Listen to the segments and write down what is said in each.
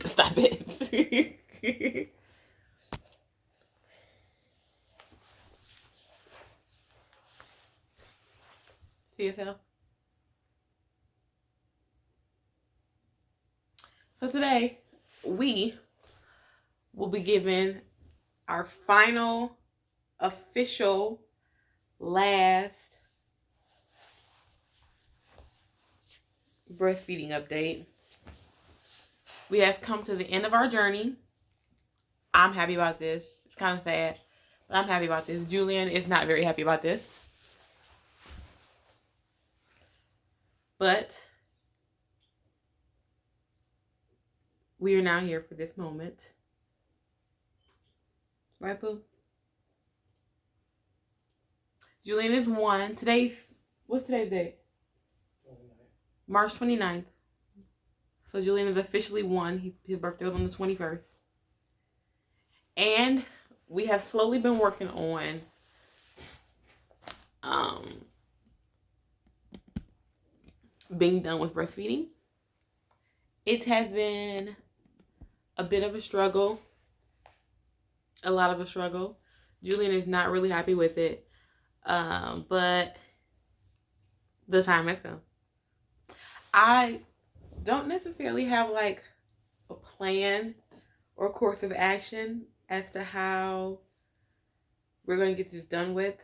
Stop it. See yourself? So today, we will be giving our final, official, last breastfeeding update. We have come to the end of our journey. I'm happy about this. It's kind of sad, but I'm happy about this. Julian is not very happy about this. But we are now here for this moment. Right, Pooh? Julian is 1. What's today's date? 29th. March 29th. So Julian is officially 1. His birthday was on the 21st. And we have slowly been working on being done with breastfeeding. It has been a bit of a struggle. A lot of a struggle. Julian is not really happy with it. But the time has come. I don't necessarily have like a plan or course of action as to how we're going to get this done with.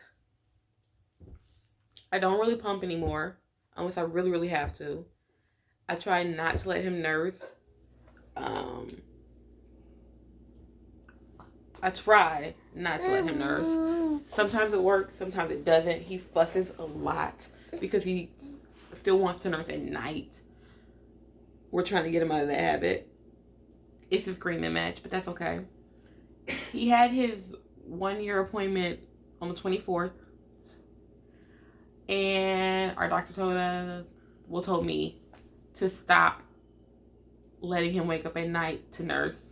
I don't really pump anymore unless I really, really have to. I try not to let him nurse. I try not to let him nurse. Sometimes it works, sometimes it doesn't. He fusses a lot because he still wants to nurse at night. We're trying to get him out of that habit. It's a screaming match, but that's okay. He had his 1-year appointment on the 24th. And our doctor told me to stop letting him wake up at night to nurse.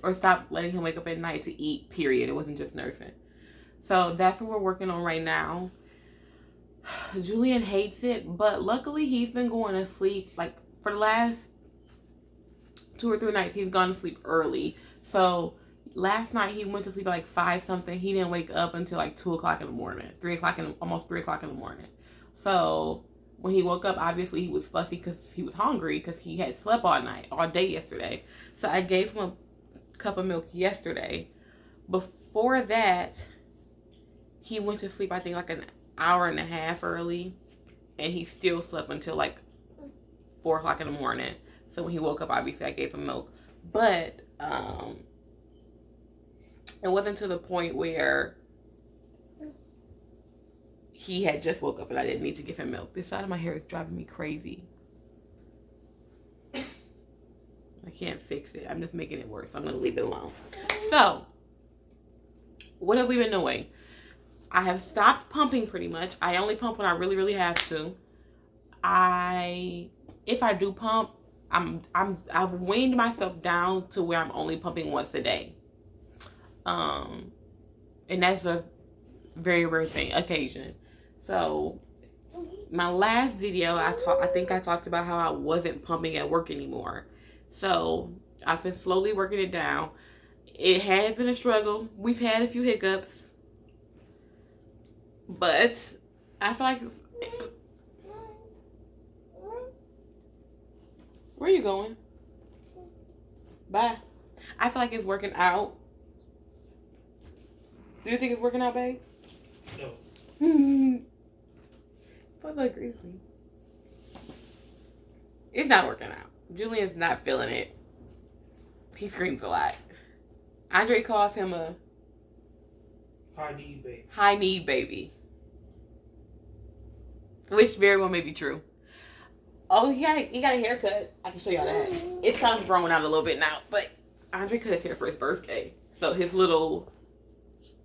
Or stop letting him wake up at night to eat, period. It wasn't just nursing. So that's what we're working on right now. Julian hates it, but luckily he's been going to sleep. Like for the last 2 or 3 nights, he's gone to sleep early. So last night he went to sleep at like 5 something. He didn't wake up until like 2 o'clock in the morning, almost 3 o'clock in the morning. So when he woke up, obviously he was fussy because he was hungry because he had slept all day yesterday. So I gave him a cup of milk yesterday. Before that, he went to sleep I think like an hour and a half early, and he still slept until like 4 o'clock in the morning. So when he woke up, obviously I gave him milk, but it wasn't to the point where he had just woke up and I didn't need to give him milk. This side of my hair is driving me crazy. I can't fix it. I'm just making it worse. I'm going to leave it alone. So, what have we been doing? I have stopped pumping pretty much. I only pump when I really, really have to. If I do pump, I've weaned myself down to where I'm only pumping once a day. And that's a very rare occasion. So, my last video, I think I talked about how I wasn't pumping at work anymore. So, I've been slowly working it down. It has been a struggle. We've had a few hiccups. But I feel like... Where are you going? Bye. I feel like it's working out. Do you think it's working out, babe? No. But look, Grizzly. It's not working out. Julian's not feeling it. He screams a lot. Andre calls him a high need baby. Which very well may be true. Oh, he got a haircut. I can show y'all that. It's kind of growing out a little bit now, but Andre cut his hair for his birthday. So his little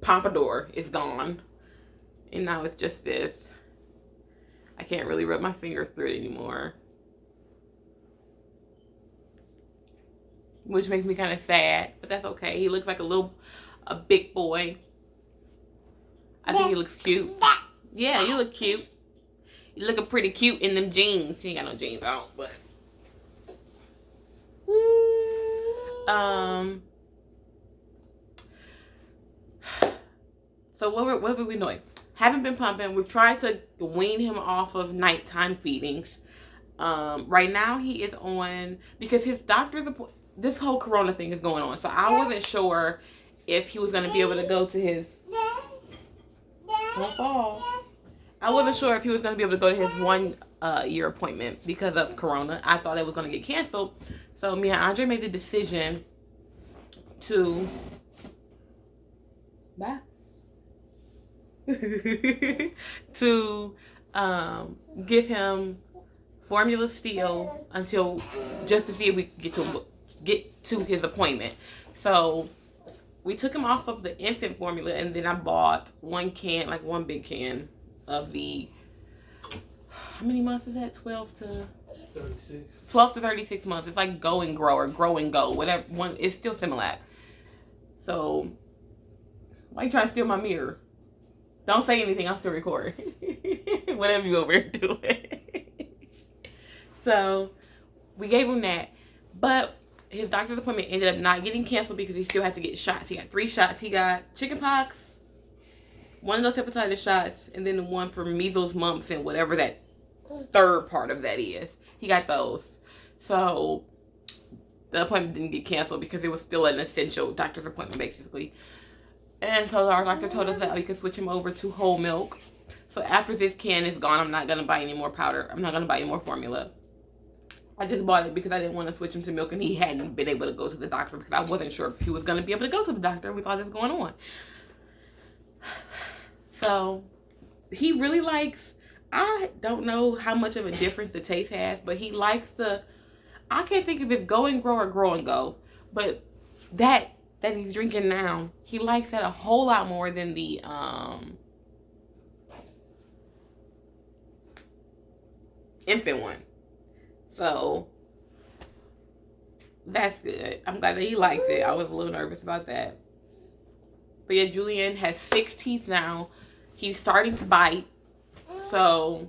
pompadour is gone. And now it's just this. I can't really rub my fingers through it anymore. Which makes me kind of sad, but that's okay. He looks like a big boy. I think he looks cute. Yeah, you look cute. You looking pretty cute in them jeans. You ain't got no jeans on, but So what have we been doing? Haven't been pumping. We've tried to wean him off of nighttime feedings. Right now he is on, because his doctor's appointment, this whole corona thing is going on. So I wasn't sure if he was going to be able to go to his, don't fall. I wasn't sure if he was going to be able to go to his 1 year appointment because of corona. I thought it was going to get canceled. So me and Andre made the decision to, bye. To give him formula still until, just to see if we could get to his appointment. So we took him off of the infant formula, and then I bought one big can of the, how many months is that? 12 to 36 months. It's like Go and Grow or Grow and Go, whatever one. It's still Similac. So why you trying to steal my mirror? Don't say anything. I'm still recording. Whatever you over here doing. So we gave him that, but his doctor's appointment ended up not getting canceled because he still had to get shots. He got 3 shots. He got chickenpox, one of those hepatitis shots, and then the one for measles, mumps, and whatever that third part of that is. He got those. So the appointment didn't get canceled because it was still an essential doctor's appointment, basically. And so our doctor told us that we could switch him over to whole milk. So after this can is gone, I'm not going to buy any more powder. I'm not going to buy any more formula. I just bought it because I didn't want to switch him to milk, and he hadn't been able to go to the doctor because I wasn't sure if he was going to be able to go to the doctor with all this going on. So he really likes, I don't know how much of a difference the taste has, but he likes the, I can't think if it's Go and Grow or Grow and Go, but that he's drinking now, he likes that a whole lot more than the infant one. So that's good. I'm glad that he likes it. I was a little nervous about that. But yeah, Julian has 6 teeth now. He's starting to bite. So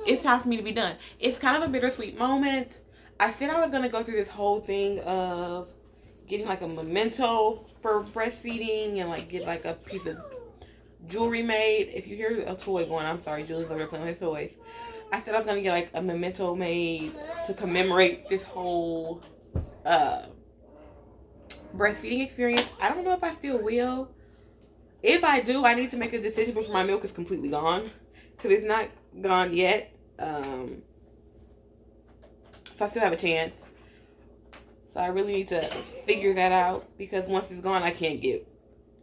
it's time for me to be done. It's kind of a bittersweet moment. I said I was going to go through this whole thing of getting like a memento for breastfeeding and like get like a piece of jewelry made. If you hear a toy going, I'm sorry, Julian's over there playing with his toys. I said I was gonna get like a memento made to commemorate this whole breastfeeding experience. I don't know if I still will. If I do, I need to make a decision before my milk is completely gone, because it's not gone yet. So I still have a chance. So I really need to figure that out, because once it's gone, I can't get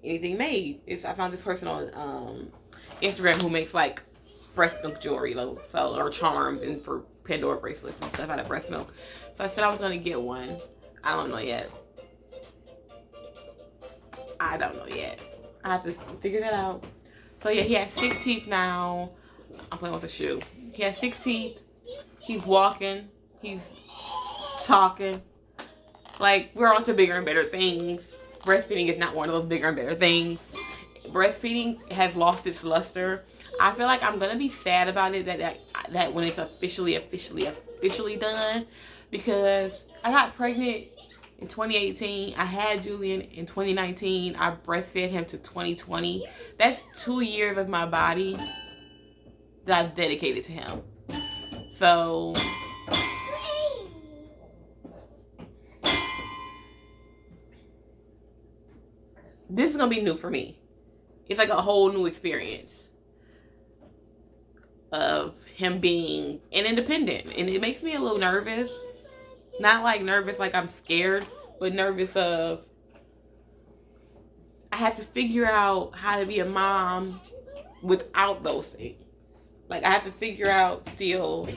anything made. I found this person on Instagram who makes like breast milk jewelry, so, or charms and for Pandora bracelets and stuff out of breast milk. So I said I was gonna get one. I don't know yet. I have to figure that out. So yeah, he has 6 teeth now. I'm playing with a shoe. He has 6 teeth. He's walking. He's talking. Like, we're on to bigger and better things. Breastfeeding is not one of those bigger and better things. Breastfeeding has lost its luster. I feel like I'm gonna be sad about it that when it's officially done, because I got pregnant in 2018. I had Julian in 2019. I breastfed him to 2020. That's 2 years of my body that I've dedicated to him. So this is gonna be new for me. It's like a whole new experience of him being an independent, and it makes me a little nervous. Not like nervous like I'm scared, but nervous of I have to figure out how to be a mom without those things. Like, I have to figure out still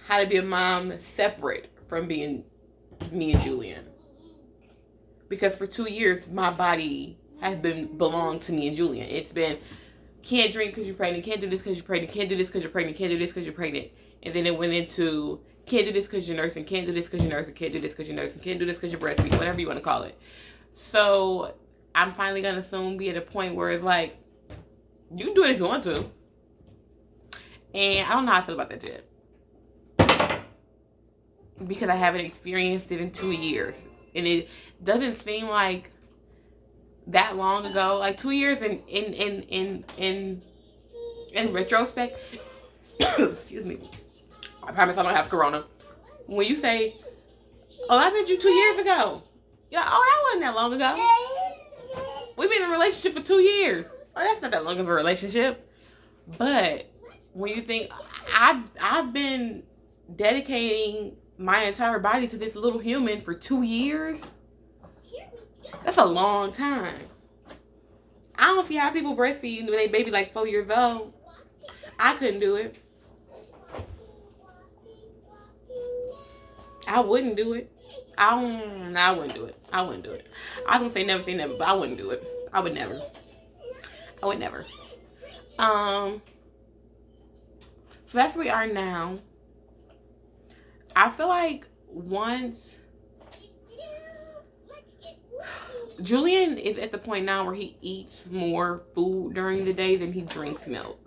how to be a mom separate from being me and Julian, because for 2 years my body has been belonged to me and Julian. It's been, can't drink because you're pregnant, can't do this because you're pregnant, can't do this because you're pregnant, can't do this because you're pregnant. And then it went into, can't do this because you're nursing, can't do this because you're nursing, can't do this because you're nursing, can't do this because you're breastfeeding, whatever you want to call it. So I'm finally going to soon be at a point where it's like, you can do it if you want to. And I don't know how I feel about that yet. because I haven't experienced it in 2 years. And it doesn't seem like that long ago. Like 2 years in retrospect. Excuse me. I promise I don't have corona. When you say, oh, I met you 2 years ago. You're like, oh, that wasn't that long ago. We've been in a relationship for 2 years. Oh, that's not that long of a relationship. But when you think, I've been dedicating my entire body to this little human for 2 years. That's a long time. I don't see how people breastfeed when they baby like 4 years old. I couldn't do it. I wouldn't do it. I wouldn't do it. I wouldn't do it. I was gonna say never, but I wouldn't do it. I would never. So that's where we are now. I feel like once Julian is at the point now where he eats more food during the day than he drinks milk.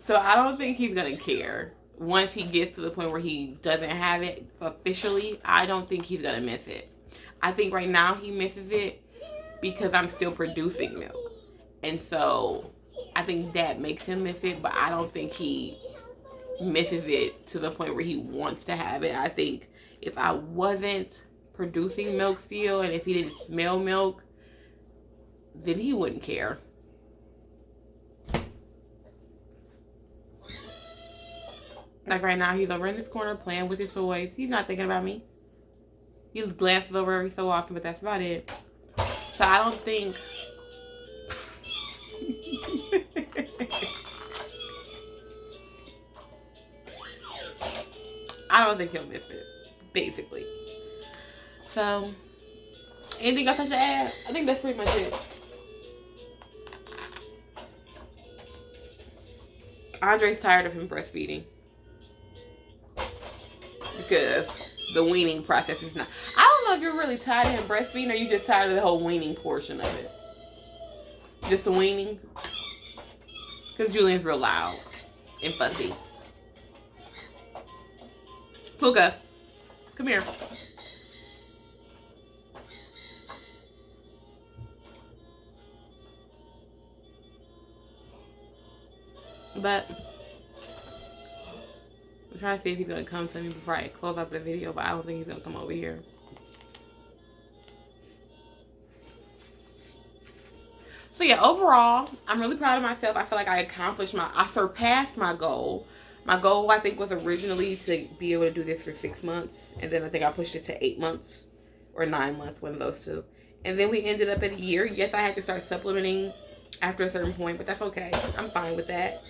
So I don't think he's gonna care. Once he gets to the point where he doesn't have it officially, I don't think he's gonna miss it. I think right now he misses it because I'm still producing milk. And so I think that makes him miss it, but I don't think he misses it to the point where he wants to have it. I think if I wasn't producing milk still, and if he didn't smell milk, then he wouldn't care. Like right now, he's over in this corner playing with his toys. He's not thinking about me. He just glances over every so often, but that's about it. So I don't think... I don't think he'll miss it, basically. So, anything else I should add? I think that's pretty much it. Andre's tired of him breastfeeding. Because the weaning process is not... I don't know if you're really tired of him breastfeeding or you just tired of the whole weaning portion of it. Just the weaning. Because Julian's real loud and fussy. Puka, come here. But I'm trying to see if he's gonna come to me before I close out the video, but I don't think he's gonna come over here. So yeah, overall, I'm really proud of myself. I feel like I surpassed my goal. My goal, I think, was originally to be able to do this for 6 months. And then I think I pushed it to 8 months or 9 months, one of those two. And then we ended up at a year. Yes, I had to start supplementing after a certain point, but that's okay. I'm fine with that.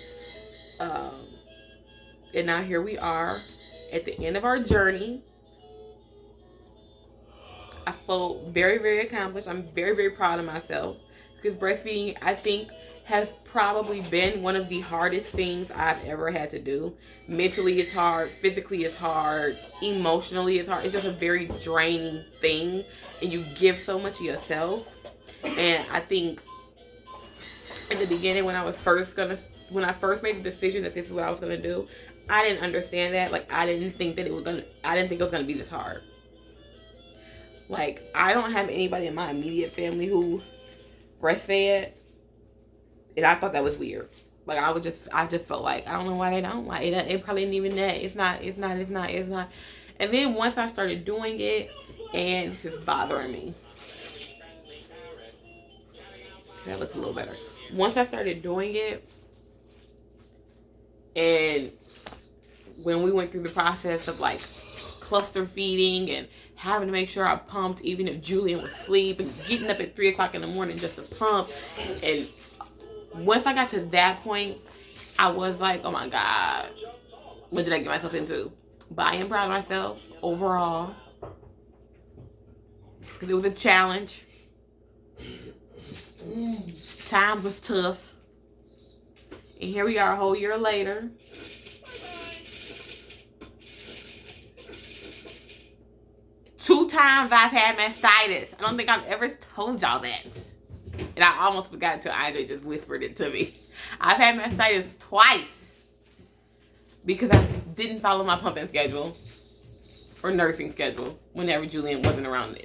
And now here we are at the end of our journey. I feel very, very accomplished. I'm very, very proud of myself. Because breastfeeding, I think, has probably been one of the hardest things I've ever had to do. Mentally it's hard, physically it's hard, emotionally it's hard. It's just a very draining thing, and you give so much of yourself. And I think in the beginning, when I first made the decision that this is what I was gonna do, I didn't understand that. Like, I didn't think it was gonna be this hard. Like, I don't have anybody in my immediate family who breastfed. And I thought that was weird. Like, I just felt like, I don't know why they don't. Like, it probably isn't even that. It's not. And then once I started doing it, and it's just bothering me. That looks a little better. Once I started doing it, and when we went through the process of, like, cluster feeding and having to make sure I pumped even if Julian was asleep, and getting up at 3 o'clock in the morning just to pump, and once I got to that point, I was like, oh my God, what did I get myself into? But I am proud of myself overall. Because it was a challenge. Time was tough. And here we are a whole year later. Two times I've had mastitis. I don't think I've ever told y'all that. And I almost forgot until Andre just whispered it to me. I've had mastitis twice because I didn't follow my pumping schedule or nursing schedule whenever Julian wasn't around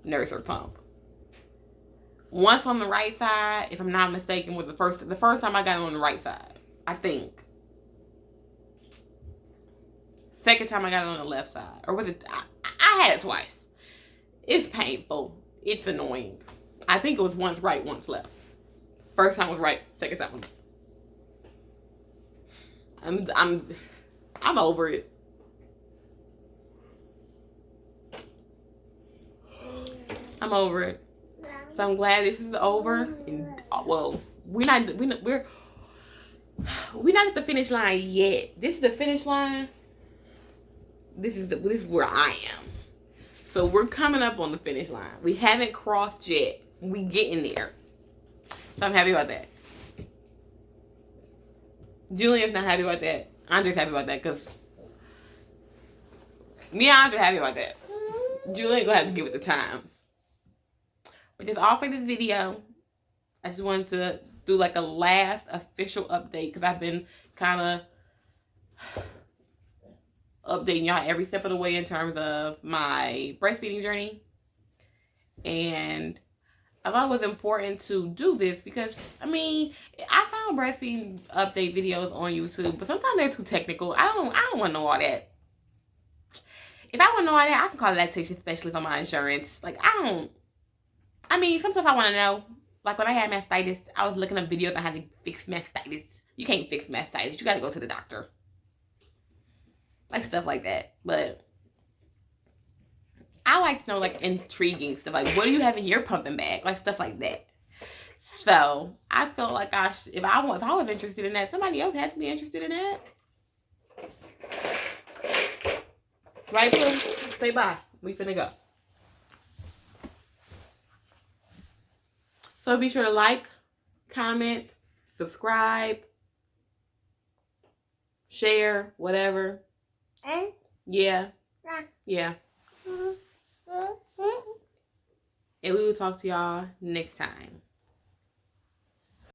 nurse or pump. Once on the right side, if I'm not mistaken, was the first time I got on the right side, I think. Second time I got it on the left side. Or was it? I had it twice. It's painful. It's annoying. I think it was once right, once left. First time was right. Second time was... I'm over it. I'm over it. So I'm glad this is over. And, well, we're not at the finish line yet. This is the finish line. This is where I am. So we're coming up on the finish line. We haven't crossed yet. We getting there. So I'm happy about that. Julian's not happy about that. Andre's happy about that because me and Andre happy about that. Julian gonna have to give it the times. But that's all for this video. I just wanted to do like a last official update because I've been kind of updating y'all every step of the way in terms of my breastfeeding journey. And I thought it was important to do this because, I mean, I found breastfeeding update videos on YouTube, but sometimes they're too technical. I don't want to know all that. If I want to know all that, I can call a lactation specialist on my insurance. Like, I mean, some stuff I want to know. Like, when I had mastitis, I was looking up videos on how to fix mastitis. You can't fix mastitis. You got to go to the doctor. Like, stuff like that. But I like to know, like, intriguing stuff. Like, what do you have in your pumping bag? Like, stuff like that. So, I felt like if I was interested in that, somebody else had to be interested in that. Right, Pooh? Say bye. We finna go. So, be sure to like, comment, subscribe, share, whatever. Yeah. Yeah. And we will talk to y'all next time.